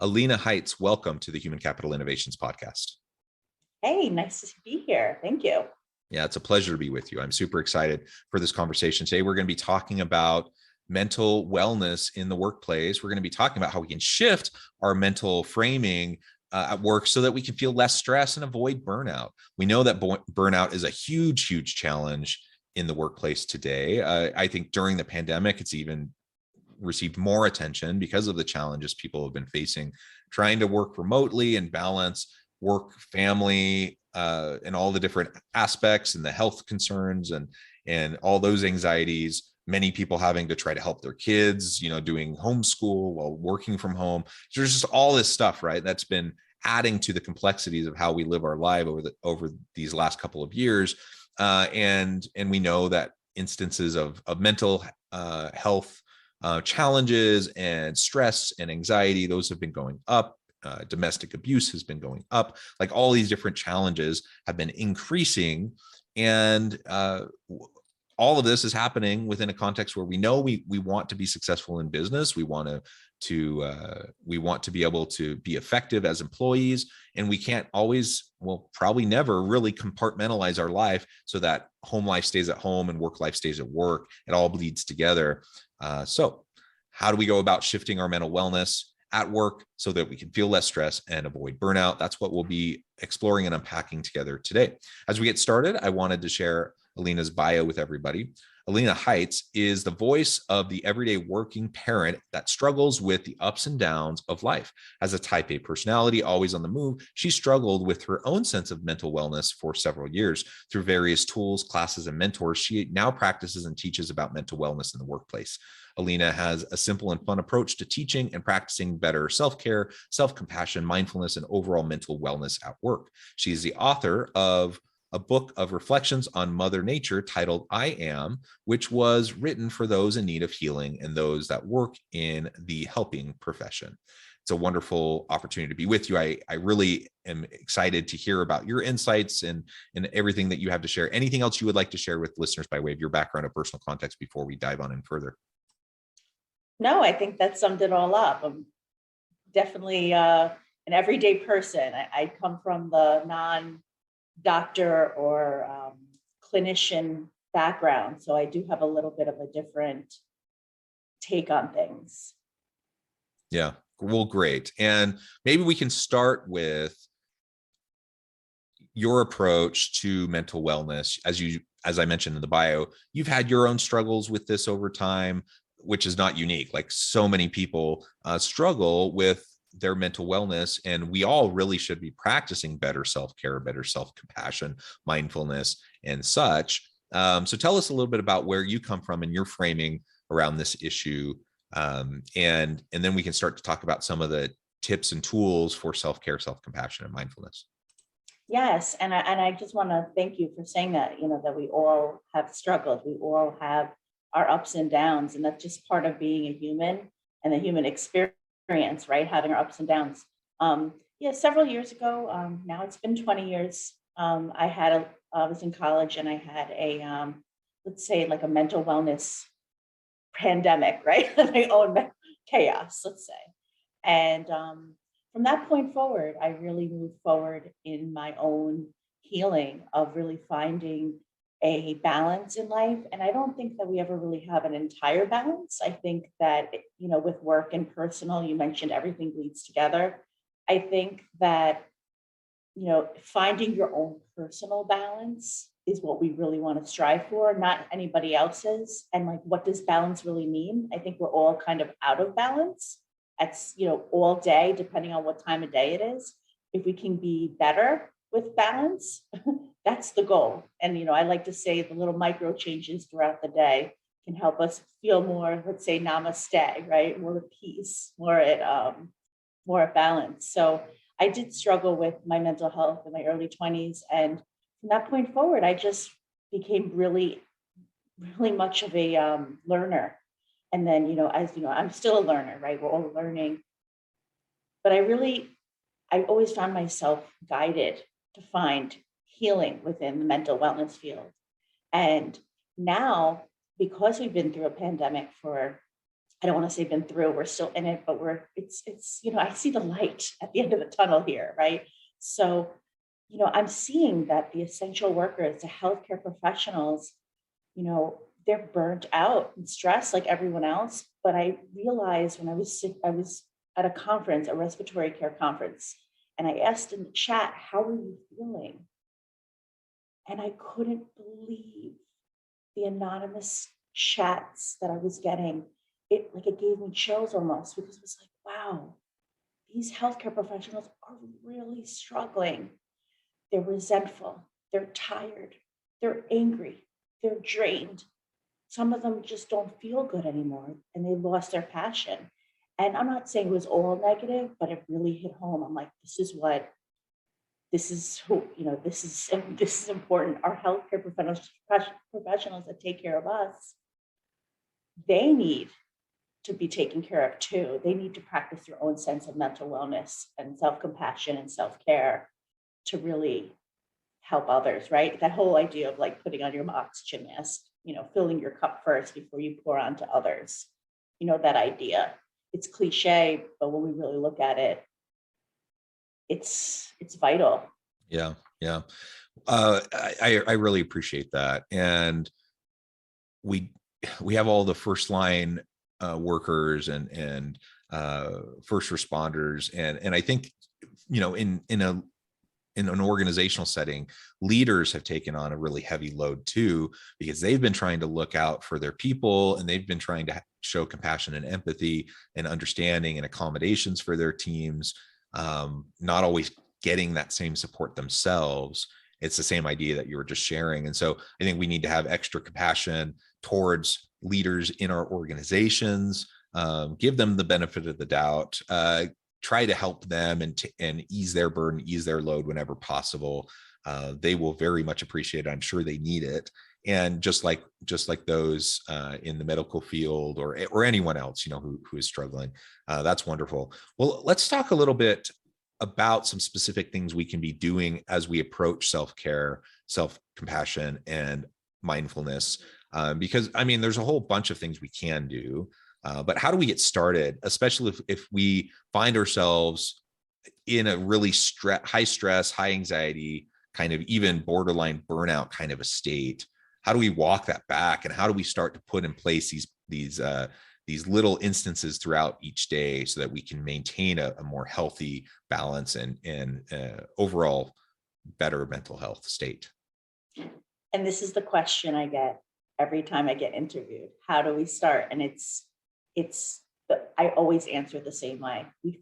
Alina Haitz, welcome to the Human Capital Innovations Podcast. Hey, nice to be here. Thank you. Yeah, it's a pleasure to be with you. I'm super excited for this conversation. Today, we're going to be talking about mental wellness in the workplace. We're going to be talking about how we can shift our mental framing at work so that we can feel less stress and avoid burnout. We know that burnout is a huge, huge challenge in the workplace today. I think during the pandemic, it's even received more attention because of the challenges people have been facing, trying to work remotely and balance work, family, and all the different aspects and the health concerns and all those anxieties. Many people having to try to help their kids, doing homeschool while working from home. So there's just all this stuff, right? That's been adding to the complexities of how we live our life over these last couple of years. And we know that instances of mental health challenges and stress and anxiety, those have been going up. Domestic abuse has been going up. Like all these different challenges have been increasing. And all of this is happening within a context where we know we want to be successful in business. We want to be able to be effective as employees, and we can't always, probably never really compartmentalize our life so that home life stays at home and work life stays at work. It all bleeds together. So how do we go about shifting our mental wellness at work so that we can feel less stress and avoid burnout? That's what we'll be exploring and unpacking together today. As we get started, I wanted to share Alina's bio with everybody. Alina Haitz is the voice of the everyday working parent that struggles with the ups and downs of life. As a type A personality, always on the move, she struggled with her own sense of mental wellness for several years. Through various tools, classes, and mentors, she now practices and teaches about mental wellness in the workplace. Alina has a simple and fun approach to teaching and practicing better self-care, self-compassion, mindfulness, and overall mental wellness at work. She is the author of a book of reflections on Mother Nature titled I Am, which was written for those in need of healing and those that work in the helping profession. It's a wonderful opportunity to be with you. I really am excited to hear about your insights and everything that you have to share. Anything else you would like to share with listeners by way of your background or personal context before we dive on in further? No, I think that summed it all up. I'm definitely an everyday person. I come from the non-doctor or clinician background, so I do have a little bit of a different take on things. Yeah, well, great. And maybe we can start with your approach to mental wellness. As I mentioned in the bio, you've had your own struggles with this over time, which is not unique. Like so many people struggle with their mental wellness, and we all really should be practicing better self-care, better self-compassion, mindfulness, and such. So tell us a little bit about where you come from and your framing around this issue. And then we can start to talk about some of the tips and tools for self-care, self-compassion, and mindfulness. Yes, and I just want to thank you for saying that, that we all have struggled. We all have our ups and downs, and that's just part of being a human and the human experience, right? Having our ups and downs. Several years ago, now it's been 20 years. I was in college and I had a, let's say like a mental wellness pandemic, right? My own chaos, let's say. And from that point forward, I really moved forward in my own healing of really finding a balance in life. And I don't think that we ever really have an entire balance. I think that, with work and personal, you mentioned everything bleeds together. I think that, finding your own personal balance is what we really want to strive for, not anybody else's. And like, what does balance really mean? I think we're all kind of out of balance. That's, all day, depending on what time of day it is. If we can be better with balance, that's the goal. And, I like to say the little micro changes throughout the day can help us feel more, let's say, namaste, right? More at peace, more at balance. So I did struggle with my mental health in my early 20s. And from that point forward, I just became really, really much of a learner. And then, I'm still a learner, right? We're all learning. But I always found myself guided to find healing within the mental wellness field. And now, because we've been through a pandemic for I don't want to say been through, we're still in it, but it's, I see the light at the end of the tunnel here, right? So, I'm seeing that the essential workers, the healthcare professionals, they're burnt out and stressed like everyone else. But I realized when I was sick, I was at a conference, a respiratory care conference, and I asked in the chat, how are you feeling? And I couldn't believe the anonymous chats that I was getting. It gave me chills almost, because it was like, wow, these healthcare professionals are really struggling. They're resentful, they're tired, they're angry, they're drained. Some of them just don't feel good anymore and they lost their passion. And I'm not saying it was all negative, but it really hit home. I'm like, this is who, this is important. Our healthcare professionals that take care of us, they need to be taken care of too. They need to practice their own sense of mental wellness and self-compassion and self-care to really help others, right? That whole idea of like putting on your oxygen mask, filling your cup first before you pour onto others. That idea. It's cliche, but when we really look at it, it's vital. Yeah. Yeah. I really appreciate that. And we have all the first line workers and first responders. And I think, in an organizational setting, leaders have taken on a really heavy load too, because they've been trying to look out for their people, and they've been trying to show compassion and empathy and understanding and accommodations for their teams, not always getting that same support themselves. It's the same idea that you were just sharing. And so I think we need to have extra compassion towards leaders in our organizations, give them the benefit of the doubt, try to help them and ease their burden, ease their load whenever possible. They will very much appreciate it. I'm sure they need it. And just like those in the medical field or anyone else, who is struggling, that's wonderful. Well, let's talk a little bit about some specific things we can be doing as we approach self-care, self-compassion, and mindfulness. Because there's a whole bunch of things we can do. But how do we get started, especially if we find ourselves in a really high stress, high anxiety, kind of even borderline burnout kind of a state? How do we walk that back, and how do we start to put in place these little instances throughout each day so that we can maintain a more healthy balance and overall better mental health state? And this is the question I get every time I get interviewed. How do we start? And I always answer the same way. We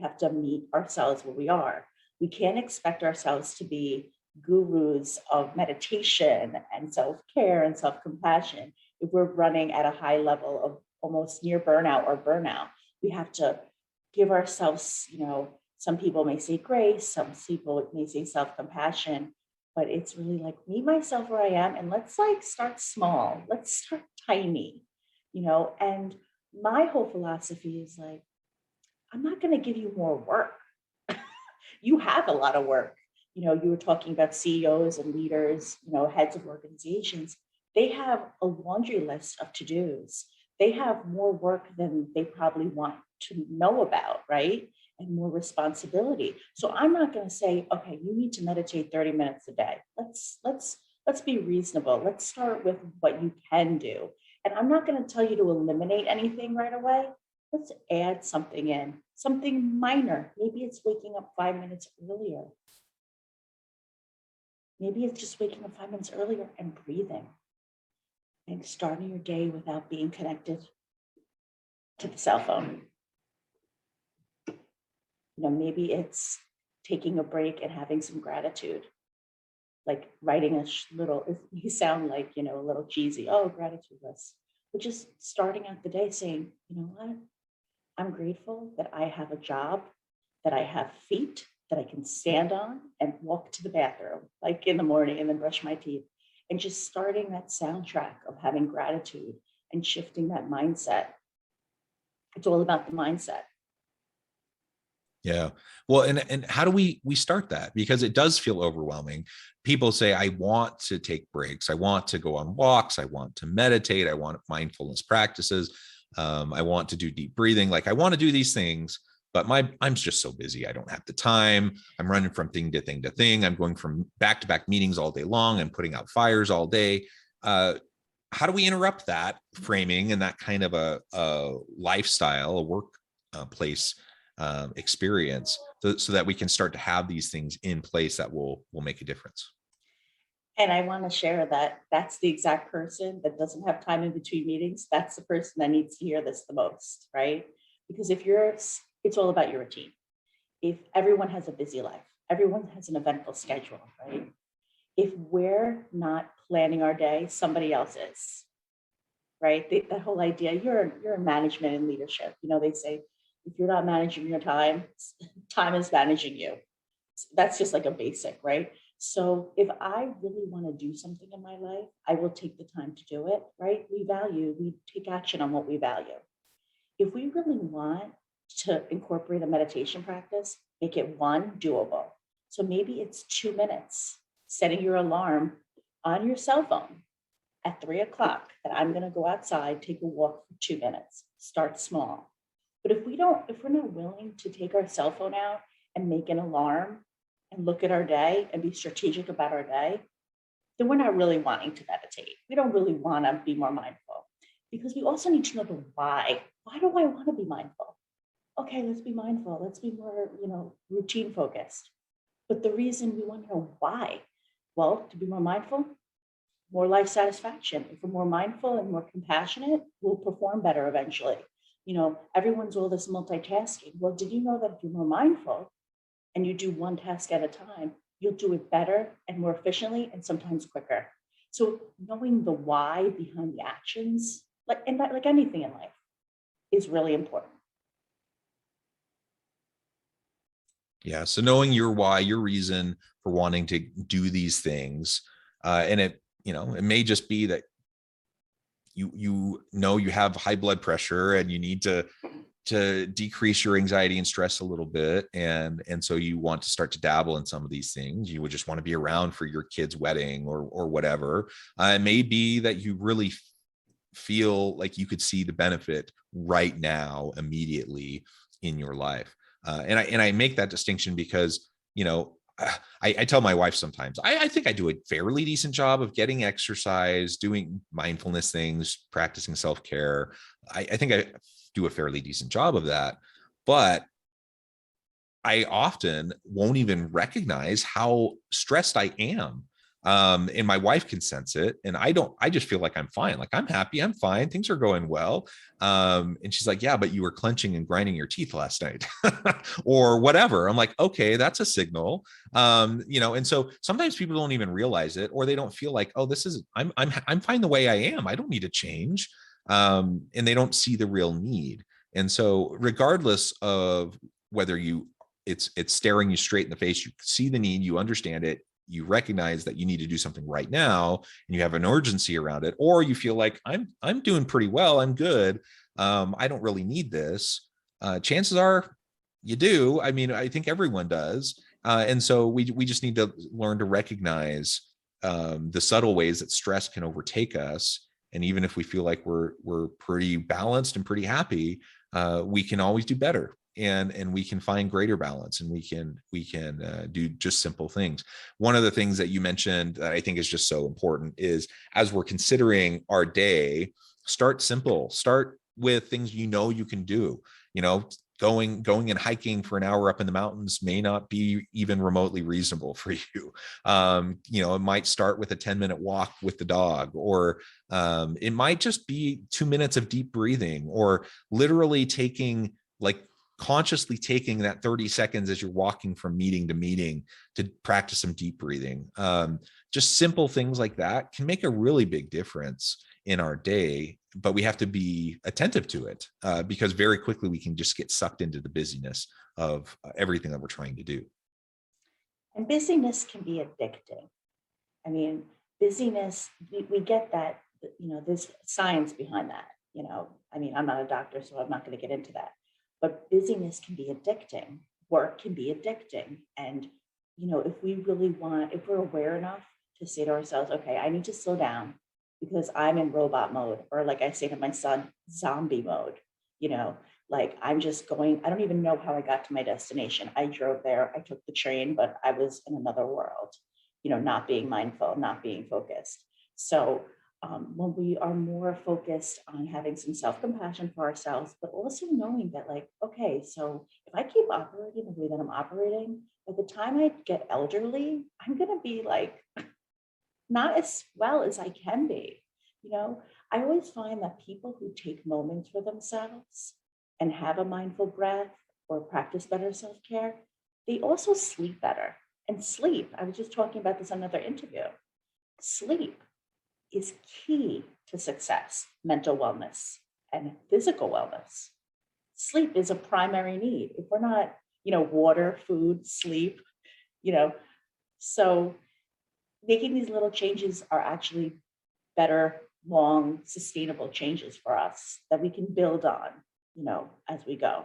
have to meet ourselves where we are. We can't expect ourselves to be gurus of meditation and self-care and self-compassion if we're running at a high level of almost near burnout or burnout. We have to give ourselves, some people may say grace, some people may say self-compassion, but it's really like meet myself where I am, and let's start small. Let's start tiny, and my whole philosophy is like, I'm not going to give you more work. You have a lot of work. You were talking about CEOs and leaders, heads of organizations. They have a laundry list of to-dos. They have more work than they probably want to know about, right? And more responsibility. So I'm not going to say, okay, you need to meditate 30 minutes a day. Let's be reasonable. Let's start with what you can do. And I'm not going to tell you to eliminate anything right away. Let's add something in, something minor. Maybe it's waking up 5 minutes earlier. Maybe it's just waking up 5 minutes earlier and breathing and starting your day without being connected to the cell phone. Maybe it's taking a break and having some gratitude, like writing a little, it may sound like, a little cheesy, gratitude list, but just starting out the day saying, you know what, I'm grateful that I have a job, that I have feet that I can stand on and walk to the bathroom, like in the morning, and then brush my teeth, and just starting that soundtrack of having gratitude and shifting that mindset. It's all about the mindset. Yeah. Well, and how do we start that? Because it does feel overwhelming. People say, I want to take breaks. I want to go on walks. I want to meditate. I want mindfulness practices. I want to do deep breathing. Like I want to do these things, but I'm just so busy. I don't have the time. I'm running from thing to thing to thing. I'm going from back to back meetings all day long. I'm putting out fires all day. How do we interrupt that framing and that kind of a lifestyle, a work place experience, so that we can start to have these things in place that will make a difference? And I want to share that that's the exact person that doesn't have time in between meetings. That's the person that needs to hear this the most, right? Because it's all about your routine. If everyone has a busy life, everyone has an eventful schedule, right? If we're not planning our day, somebody else is, right? That whole idea, you're in management and leadership. They say, if you're not managing your time, time is managing you. That's just like a basic, right? So if I really want to do something in my life, I will take the time to do it, right? We take action on what we value. If we really want to incorporate a meditation practice, make it doable. So maybe it's 2 minutes, setting your alarm on your cell phone at 3 o'clock that I'm going to go outside, take a walk for 2 minutes, start small. But if we're not willing to take our cell phone out and make an alarm and look at our day and be strategic about our day, then we're not really wanting to meditate. We don't really want to be more mindful, because we also need to know the why. Why do I want to be mindful? Okay, let's be mindful. Let's be more, routine focused. But the reason we want to know why, well, to be more mindful, more life satisfaction. If we're more mindful and more compassionate, we'll perform better eventually. Everyone's all this multitasking. Well, did you know that if you're more mindful and you do one task at a time, you'll do it better and more efficiently and sometimes quicker. So knowing the why behind the actions, like anything in life, is really important. Yeah. So knowing your why, your reason for wanting to do these things, and it may just be that you have high blood pressure and you need to decrease your anxiety and stress a little bit, and so you want to start to dabble in some of these things. You would just want to be around for your kid's wedding or whatever. It may be that you really feel like you could see the benefit right now immediately in your life. And I make that distinction because, I tell my wife sometimes, I think I do a fairly decent job of getting exercise, doing mindfulness things, practicing self-care. I think I do a fairly decent job of that, but I often won't even recognize how stressed I am. And my wife can sense it. And I just feel like I'm fine. Like I'm happy. I'm fine. Things are going well. And she's like, yeah, but you were clenching and grinding your teeth last night or whatever. I'm like, okay, that's a signal. And so sometimes people don't even realize it, or they don't feel like, oh, I'm fine the way I am. I don't need to change. And they don't see the real need. And so regardless of whether it's staring you straight in the face, you see the need, you understand it, you recognize that you need to do something right now, and you have an urgency around it, or you feel like I'm doing pretty well, I'm good, I don't really need this. Chances are you do. I mean, I think everyone does. And so we just need to learn to recognize the subtle ways that stress can overtake us. And even if we feel like we're pretty balanced and pretty happy, we can always do better. And we can find greater balance, and we can do just simple things. One of the things that you mentioned that I think is just so important is, as we're considering our day, start simple. Start with things you can do. Going and hiking for an hour up in the mountains may not be even remotely reasonable for you. It might start with a 10-minute walk with the dog, or it might just be 2 minutes of deep breathing, or literally consciously taking that 30 seconds as you're walking from meeting to meeting to practice some deep breathing. Just simple things like that can make a really big difference in our day, but we have to be attentive to it, because very quickly we can just get sucked into the busyness of everything that we're trying to do. And busyness can be addicting. I mean, busyness, we get that, there's science behind that. I'm not a doctor, so I'm not going to get into that. But busyness can be addicting. Work can be addicting. And, if we're aware enough to say to ourselves, okay, I need to slow down because I'm in robot mode, or like I say to my son, zombie mode, you know, like I'm just going, I don't even know how I got to my destination. I drove there, I took the train, but I was in another world, not being mindful, not being focused. So when we are more focused on having some self-compassion for ourselves, but also knowing that, like, okay, so if I keep operating the way that I'm operating, by the time I get elderly, I'm going to be like not as well as I can be. I always find that people who take moments for themselves and have a mindful breath or practice better self care, they also sleep better. And sleep, I was just talking about this in another interview, sleep is key to success, mental wellness, and physical wellness. Sleep is a primary need. If we're not, water, food, sleep, you know, so making these little changes are actually better, long, sustainable changes for us that we can build on, as we go.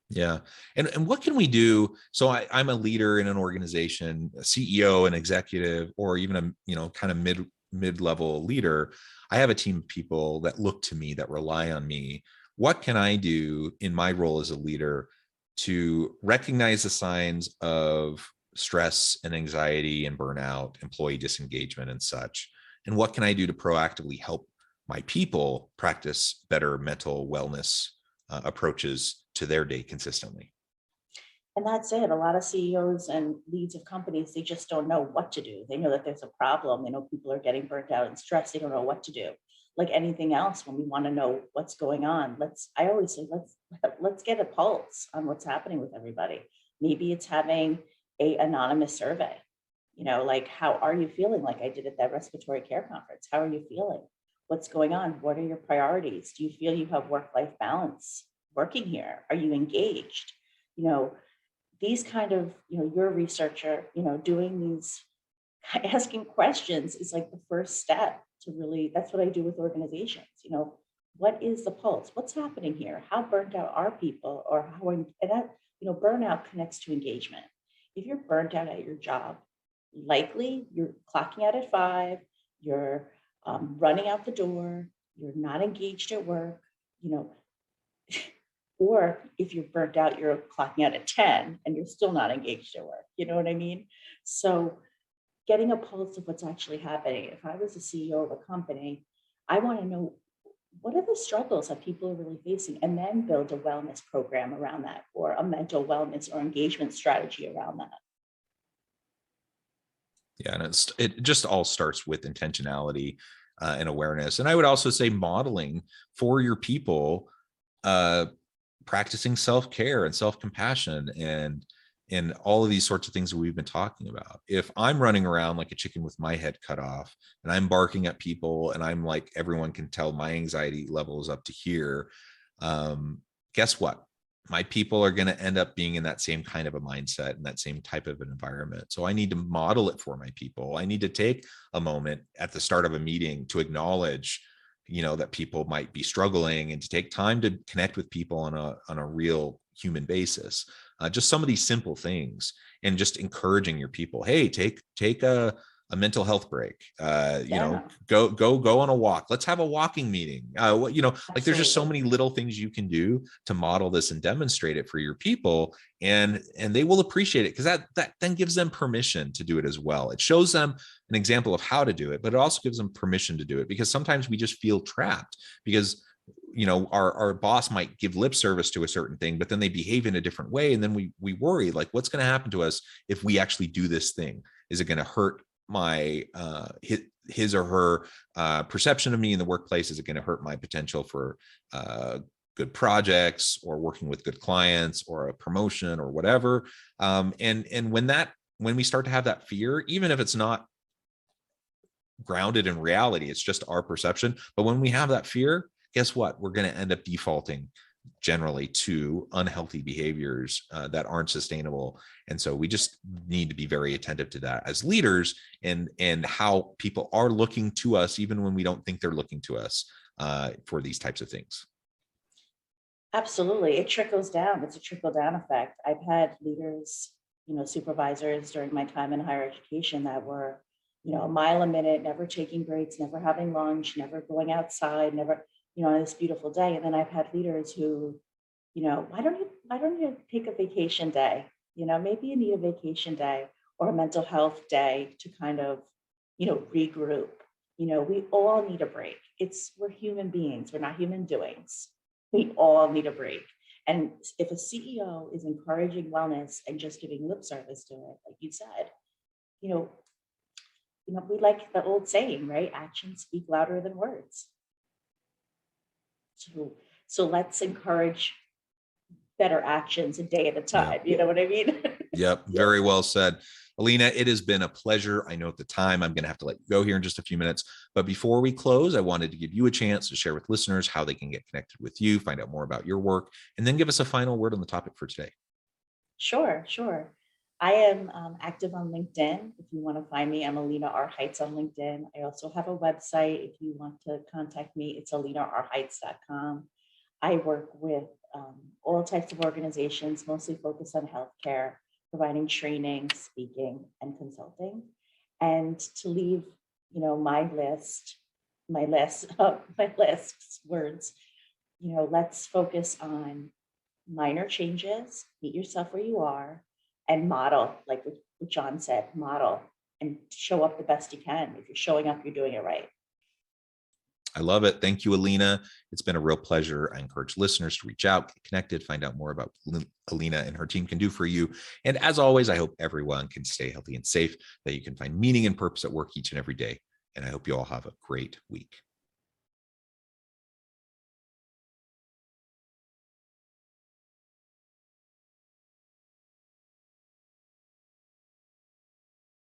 Yeah. And what can we do? So I'm a leader in an organization, a CEO, an executive, or even a, kind of mid-level leader. I have a team of people that look to me, that rely on me. What can I do in my role as a leader to recognize the signs of stress and anxiety and burnout, employee disengagement and such? And what can I do to proactively help my people practice better mental wellness approaches to their day consistently? And that's it. A lot of CEOs and leads of companies, they just don't know what to do. They know that there's a problem. They know people are getting burnt out and stressed. They don't know what to do. Like anything else, when we want to know what's going on, I always say, let's get a pulse on what's happening with everybody. Maybe it's having a anonymous survey, like, how are you feeling? Like I did at that respiratory care conference. How are you feeling? What's going on? What are your priorities? Do you feel you have work-life balance working here? Are you engaged? You know, these kind of, you're a researcher, doing these, asking questions is like the first step to really, that's what I do with organizations. What is the pulse? What's happening here? How burnt out are people? Or how, and that, burnout connects to engagement. If you're burnt out at your job, likely you're clocking out at 5, you're running out the door, you're not engaged at work, you know, or if you're burnt out, you're clocking out at 10 and you're still not engaged at work. You know what I mean? So getting a pulse of what's actually happening. If I was a CEO of a company, I want to know, what are the struggles that people are really facing, and then build a wellness program around that, or a mental wellness or engagement strategy around that. Yeah, and it just all starts with intentionality and awareness. And I would also say modeling for your people, practicing self-care and self-compassion and all of these sorts of things that we've been talking about. If I'm running around like a chicken with my head cut off and I'm barking at people and I'm like, everyone can tell my anxiety level is up to here, guess what? My people are going to end up being in that same kind of a mindset and that same type of an environment. So I need to model it for my people. I need to take a moment at the start of a meeting to acknowledge, that people might be struggling, and to take time to connect with people on a real human basis. Just some of these simple things, and just encouraging your people, hey, take a mental health break, Yeah, go on a walk. Let's have a walking meeting. Like there's just so absolutely. many little things you can do to model this and demonstrate it for your people, and they will appreciate it, because that then gives them permission to do it as well. It shows them an example of how to do it, but it also gives them permission to do it, because sometimes we just feel trapped because our boss might give lip service to a certain thing, but then they behave in a different way, and then we worry, like, what's going to happen to us if we actually do this thing? Is it going to hurt my his or her perception of me in the workplace? Is it going to hurt my potential for good projects, or working with good clients, or a promotion, or whatever? And when we start to have that fear, even if it's not grounded in reality, it's just our perception, but when we have that fear, guess what? We're going to end up defaulting generally to unhealthy behaviors that aren't sustainable. And so we just need to be very attentive to that as leaders, and how people are looking to us, even when we don't think they're looking to us for these types of things. Absolutely. It trickles down. It's a trickle down effect. I've had leaders, supervisors during my time in higher education that were, a mile a minute, never taking breaks, never having lunch, never going outside, never, on this beautiful day. And then I've had leaders who, why don't you take a vacation day? Maybe you need a vacation day or a mental health day to kind of, regroup. We all need a break. We're human beings. We're not human doings. We all need a break. And if a CEO is encouraging wellness and just giving lip service to it, like you said, you know, we like the old saying, right? Actions speak louder than words. So let's encourage better actions a day at a time. You know what I mean? Yep. Very well said. Alina, it has been a pleasure. I know at the time I'm going to have to let you go here in just a few minutes, but before we close, I wanted to give you a chance to share with listeners how they can get connected with you, find out more about your work, and then give us a final word on the topic for today. Sure. I am active on LinkedIn. If you want to find me, I'm Alina R. Haitz on LinkedIn. I also have a website. If you want to contact me, it's alinarhaitz.com. I work with all types of organizations, mostly focused on healthcare, providing training, speaking, and consulting. And to leave, my last words, let's focus on minor changes, meet yourself where you are, and model, like what John said, model and show up the best you can. If you're showing up, you're doing it right. I love it. Thank you, Alina. It's been a real pleasure. I encourage listeners to reach out, get connected, find out more about Alina and her team can do for you. And as always, I hope everyone can stay healthy and safe, that you can find meaning and purpose at work each and every day. And I hope you all have a great week.